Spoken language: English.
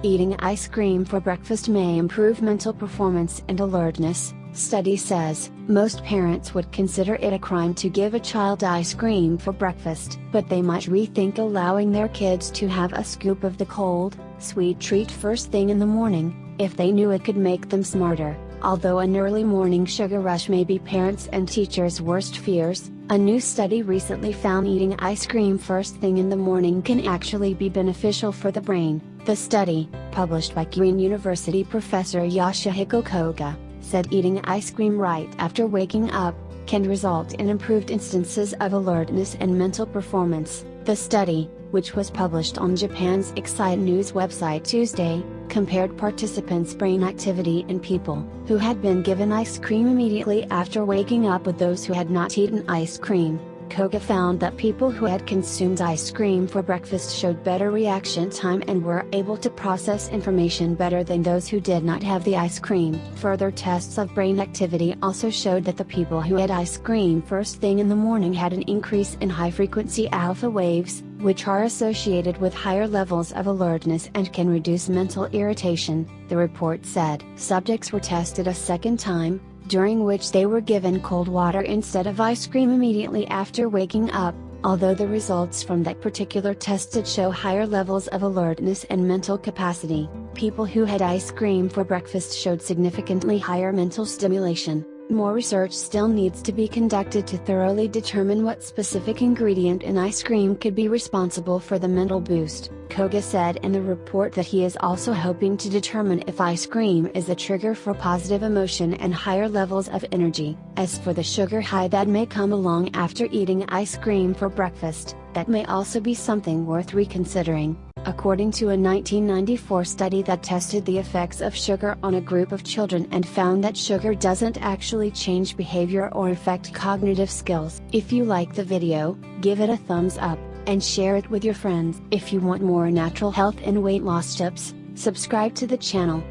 Eating ice cream for breakfast may improve mental performance and alertness, study says. Most parents would consider it a crime to give a child ice cream for breakfast, but they might rethink allowing their kids to have a scoop of the cold, sweet treat first thing in the morning, if they knew it could make them smarter. Although an early morning sugar rush may be parents' and teachers' worst fears, a new study recently found eating ice cream first thing in the morning can actually be beneficial for the brain. The study, published by Kyorin University professor Yoshihiko Koga, said eating ice cream right after waking up can result in improved instances of alertness and mental performance. The study, which was published on Japan's Excite News website Tuesday, compared participants' brain activity in people who had been given ice cream immediately after waking up with those who had not eaten ice cream. Koga found that people who had consumed ice cream for breakfast showed better reaction time and were able to process information better than those who did not have the ice cream. Further tests of brain activity also showed that the people who had ice cream first thing in the morning had an increase in high-frequency alpha waves, which are associated with higher levels of alertness and can reduce mental irritation, the report said. Subjects were tested a second time, during which they were given cold water instead of ice cream immediately after waking up, although the results from that particular test did show higher levels of alertness and mental capacity. People who had ice cream for breakfast showed significantly higher mental stimulation. More research still needs to be conducted to thoroughly determine what specific ingredient in ice cream could be responsible for the mental boost. Koga said in the report that he is also hoping to determine if ice cream is a trigger for positive emotion and higher levels of energy. As for the sugar high that may come along after eating ice cream for breakfast, that may also be something worth reconsidering. According to a 1994 study that tested the effects of sugar on a group of children and found that sugar doesn't actually change behavior or affect cognitive skills. If you like the video, give it a thumbs up, and share it with your friends. If you want more natural health and weight loss tips, subscribe to the channel.